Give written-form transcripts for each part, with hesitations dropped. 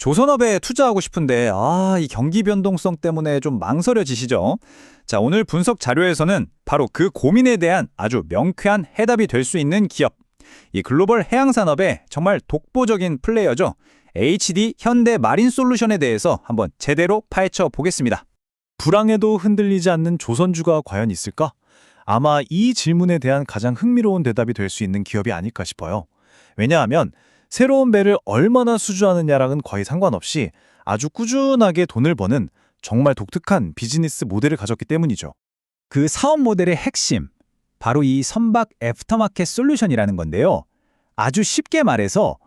조선업에 투자하고 싶은데 이 경기 변동성 때문에 좀 망설여지시죠? 자, 오늘 분석 자료에서는 바로 그 고민에 대한 아주 명쾌한 해답이 될 수 있는 기업, 이 글로벌 해양 산업의 정말 독보적인 플레이어죠. HD 현대마린솔루션에 대해서 한번 제대로 파헤쳐 보겠습니다. 불황에도 흔들리지 않는 조선주가 과연 있을까? 아마 이 질문에 대한 가장 흥미로운 대답이 될 수 있는 기업이 아닐까 싶어요. 왜냐하면 새로운 배를 얼마나 수주하느냐랑은 거의 상관없이 아주 꾸준하게 돈을 버는 정말 독특한 비즈니스 모델을 가졌기 때문이죠. 그 사업 모델의 핵심, 바로 이 선박 애프터마켓 솔루션이라는 건데요. 아주 쉽게 말해서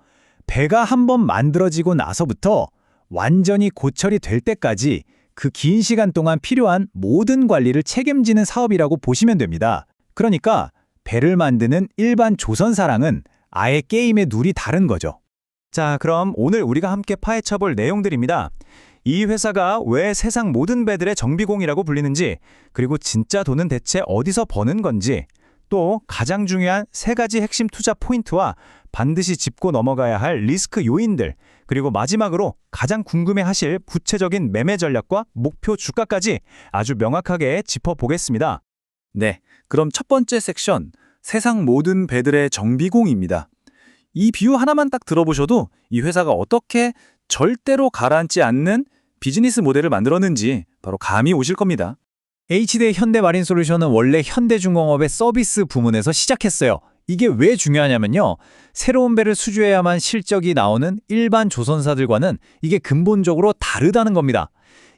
배가 한번 만들어지고 나서부터 완전히 고철이 될 때까지 그 긴 시간 동안 필요한 모든 관리를 책임지는 사업이라고 보시면 됩니다. 그러니까 배를 만드는 일반 조선사랑은 아예 게임의 룰이 다른 거죠. 자, 그럼 오늘 우리가 함께 파헤쳐볼 내용들입니다. 이 회사가 왜 세상 모든 배들의 정비공이라고 불리는지, 그리고 진짜 돈은 대체 어디서 버는 건지, 또 가장 중요한 세 가지 핵심 투자 포인트와 반드시 짚고 넘어가야 할 리스크 요인들, 그리고 마지막으로 가장 궁금해하실 구체적인 매매 전략과 목표 주가까지 아주 명확하게 짚어보겠습니다. 네, 그럼 첫 번째 섹션, 세상 모든 배들의 정비공입니다. 이 비유 하나만 딱 들어보셔도 이 회사가 어떻게 절대로 가라앉지 않는 비즈니스 모델을 만들었는지 바로 감이 오실 겁니다. HD 현대마린솔루션은 원래 현대중공업의 서비스 부문에서 시작했어요. 이게 왜 중요하냐면요. 새로운 배를 수주해야만 실적이 나오는 일반 조선사들과는 이게 근본적으로 다르다는 겁니다.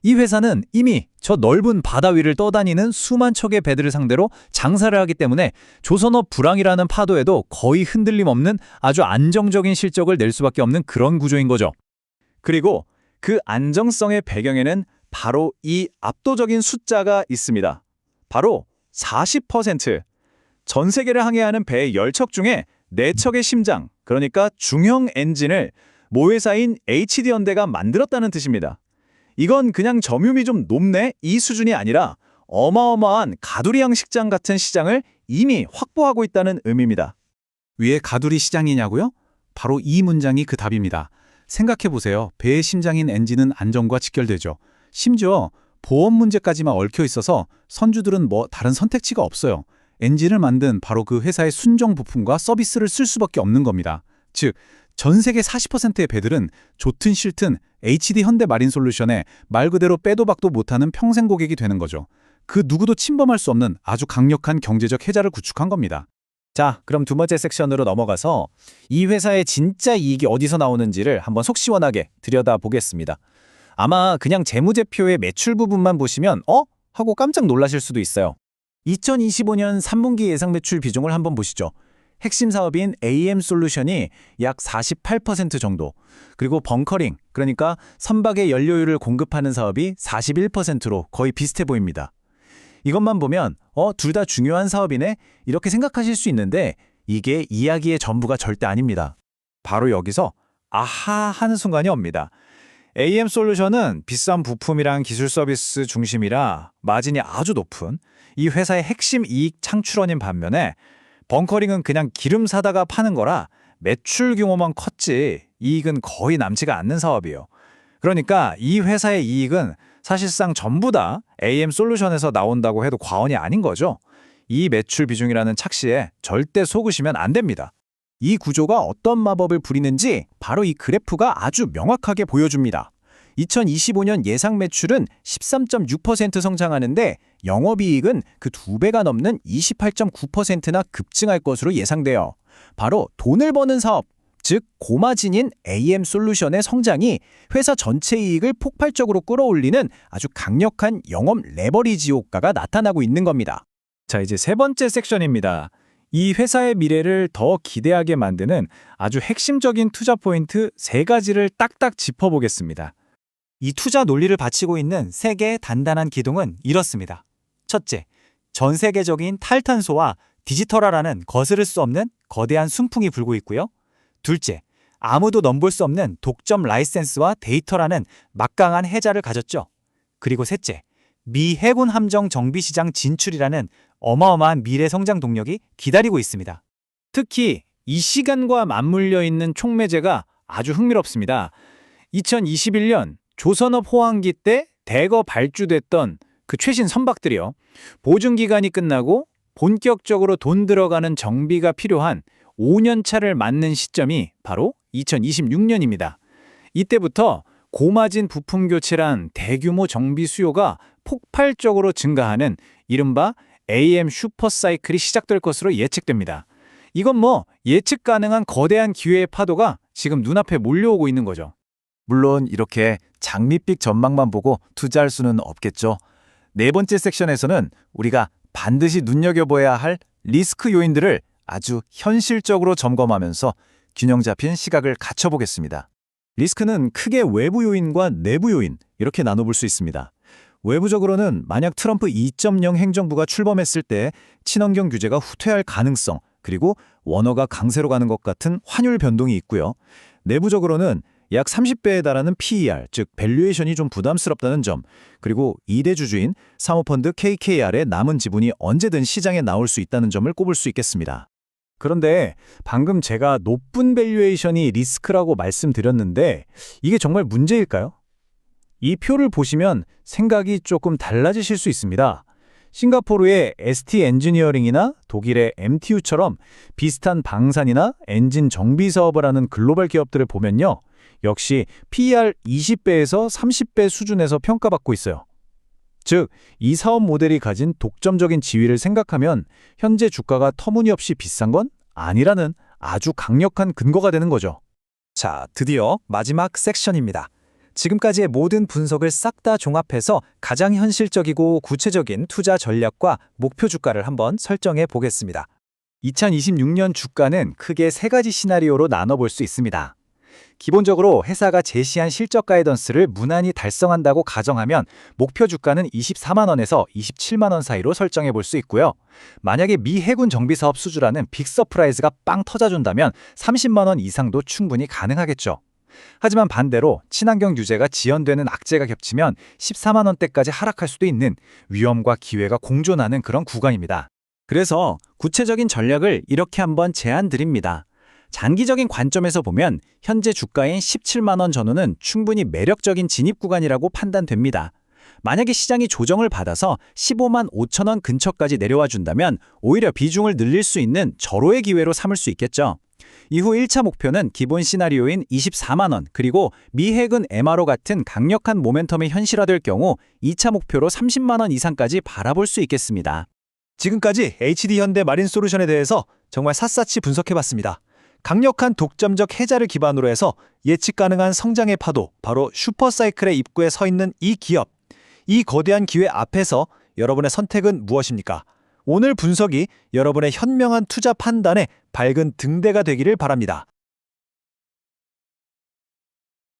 이 회사는 이미 저 넓은 바다 위를 떠다니는 수만 척의 배들을 상대로 장사를 하기 때문에 조선업 불황이라는 파도에도 거의 흔들림 없는 아주 안정적인 실적을 낼 수밖에 없는 그런 구조인 거죠. 그리고 그 안정성의 배경에는 바로 이 압도적인 숫자가 있습니다. 바로 40%. 전 세계를 항해하는 배의 10척 중에 4척의 심장, 그러니까 중형 엔진을 모회사인 HD현대가 만들었다는 뜻입니다. 이건 그냥 점유율이 좀 높네? 이 수준이 아니라 어마어마한 가두리양 식장 같은 시장을 이미 확보하고 있다는 의미입니다. 왜 가두리 시장이냐고요? 바로 이 문장이 그 답입니다. 생각해보세요. 배의 심장인 엔진은 안전과 직결되죠. 심지어 보험 문제까지만 얽혀 있어서 선주들은 다른 선택지가 없어요. 엔진을 만든 바로 그 회사의 순정 부품과 서비스를 쓸 수밖에 없는 겁니다. 즉, 전 세계 40%의 배들은 좋든 싫든 HD 현대마린솔루션에 말 그대로 빼도 박도 못하는 평생 고객이 되는 거죠. 그 누구도 침범할 수 없는 아주 강력한 경제적 해자를 구축한 겁니다. 자, 그럼 두 번째 섹션으로 넘어가서 이 회사의 진짜 이익이 어디서 나오는지를 한번 속 시원하게 들여다보겠습니다. 아마 그냥 재무제표의 매출 부분만 보시면 하고 깜짝 놀라실 수도 있어요. 2025년 3분기 예상 매출 비중을 한번 보시죠. 핵심 사업인 AM솔루션이 약 48% 정도, 그리고 벙커링, 그러니까 선박의 연료유를 공급하는 사업이 41%로 거의 비슷해 보입니다. 이것만 보면 둘 다 중요한 사업이네? 이렇게 생각하실 수 있는데 이게 이야기의 전부가 절대 아닙니다. 바로 여기서 아하 하는 순간이 옵니다. AM솔루션은 비싼 부품이랑 기술 서비스 중심이라 마진이 아주 높은 이 회사의 핵심 이익 창출원인 반면에 벙커링은 그냥 기름 사다가 파는 거라 매출 규모만 컸지 이익은 거의 남지가 않는 사업이에요. 그러니까 이 회사의 이익은 사실상 전부 다 AM솔루션에서 나온다고 해도 과언이 아닌 거죠. 이 매출 비중이라는 착시에 절대 속으시면 안 됩니다. 이 구조가 어떤 마법을 부리는지 바로 이 그래프가 아주 명확하게 보여줍니다. 2025년 예상 매출은 13.6% 성장하는데 영업이익은 그 2배가 넘는 28.9%나 급증할 것으로 예상돼요. 바로 돈을 버는 사업, 즉 고마진인 AM솔루션의 성장이 회사 전체 이익을 폭발적으로 끌어올리는 아주 강력한 영업 레버리지 효과가 나타나고 있는 겁니다. 자, 이제 세 번째 섹션입니다. 이 회사의 미래를 더 기대하게 만드는 아주 핵심적인 투자 포인트 3가지를 딱딱 짚어보겠습니다. 이 투자 논리를 바치고 있는 세 개의 단단한 기둥은 이렇습니다. 첫째, 전 세계적인 탈탄소와 디지털화라는 거스를 수 없는 거대한 순풍이 불고 있고요. 둘째, 아무도 넘볼 수 없는 독점 라이센스와 데이터라는 막강한 해자를 가졌죠. 그리고 셋째, 미 해군 함정 정비 시장 진출이라는 어마어마한 미래 성장 동력이 기다리고 있습니다. 특히 이 시간과 맞물려 있는 촉매제가 아주 흥미롭습니다. 2021년 조선업 호황기 때 대거 발주됐던 그 최신 선박들이요. 보증 기간이 끝나고 본격적으로 돈 들어가는 정비가 필요한 5년 차를 맞는 시점이 바로 2026년입니다. 이때부터 고마진 부품 교체란 대규모 정비 수요가 폭발적으로 증가하는 이른바 AM 슈퍼사이클이 시작될 것으로 예측됩니다. 이건 뭐 예측 가능한 거대한 기회의 파도가 지금 눈앞에 몰려오고 있는 거죠. 물론 이렇게 장밋빛 전망만 보고 투자할 수는 없겠죠. 네 번째 섹션에서는 우리가 반드시 눈여겨봐야 할 리스크 요인들을 아주 현실적으로 점검하면서 균형 잡힌 시각을 갖춰보겠습니다. 리스크는 크게 외부 요인과 내부 요인 이렇게 나눠볼 수 있습니다. 외부적으로는 만약 트럼프 2.0 행정부가 출범했을 때 친환경 규제가 후퇴할 가능성, 그리고 원화가 강세로 가는 것 같은 환율 변동이 있고요. 내부적으로는 약 30배에 달하는 PER, 즉 밸류에이션이 좀 부담스럽다는 점, 그리고 2대 주주인 사모펀드 KKR의 남은 지분이 언제든 시장에 나올 수 있다는 점을 꼽을 수 있겠습니다. 그런데 방금 제가 높은 밸류에이션이 리스크라고 말씀드렸는데 이게 정말 문제일까요? 이 표를 보시면 생각이 조금 달라지실 수 있습니다. 싱가포르의 ST 엔지니어링이나 독일의 MTU처럼 비슷한 방산이나 엔진 정비 사업을 하는 글로벌 기업들을 보면요. 역시 PER 20배에서 30배 수준에서 평가받고 있어요. 즉, 이 사업 모델이 가진 독점적인 지위를 생각하면 현재 주가가 터무니없이 비싼 건 아니라는 아주 강력한 근거가 되는 거죠. 자, 드디어 마지막 섹션입니다. 지금까지의 모든 분석을 싹 다 종합해서 가장 현실적이고 구체적인 투자 전략과 목표 주가를 한번 설정해 보겠습니다. 2026년 주가는 크게 세 가지 시나리오로 나눠볼 수 있습니다. 기본적으로 회사가 제시한 실적 가이던스를 무난히 달성한다고 가정하면 목표 주가는 24만 원에서 27만 원 사이로 설정해 볼 수 있고요. 만약에 미 해군 정비 사업 수주라는 빅 서프라이즈가 빵 터져준다면 30만 원 이상도 충분히 가능하겠죠. 하지만 반대로 친환경 규제가 지연되는 악재가 겹치면 14만 원대까지 하락할 수도 있는 위험과 기회가 공존하는 그런 구간입니다. 그래서 구체적인 전략을 이렇게 한번 제안드립니다. 장기적인 관점에서 보면 현재 주가인 17만 원 전후는 충분히 매력적인 진입 구간이라고 판단됩니다. 만약에 시장이 조정을 받아서 15만 5천 원 근처까지 내려와 준다면 오히려 비중을 늘릴 수 있는 절호의 기회로 삼을 수 있겠죠. 이후 1차 목표는 기본 시나리오인 24만 원, 그리고 미 해군 MRO 같은 강력한 모멘텀이 현실화될 경우 2차 목표로 30만 원 이상까지 바라볼 수 있겠습니다. 지금까지 HD현대 마린솔루션에 대해서 정말 샅샅이 분석해봤습니다. 강력한 독점적 해자를 기반으로 해서 예측 가능한 성장의 파도, 바로 슈퍼사이클의 입구에 서 있는 이 기업. 이 거대한 기회 앞에서 여러분의 선택은 무엇입니까? 오늘 분석이 여러분의 현명한 투자 판단에 밝은 등대가 되기를 바랍니다.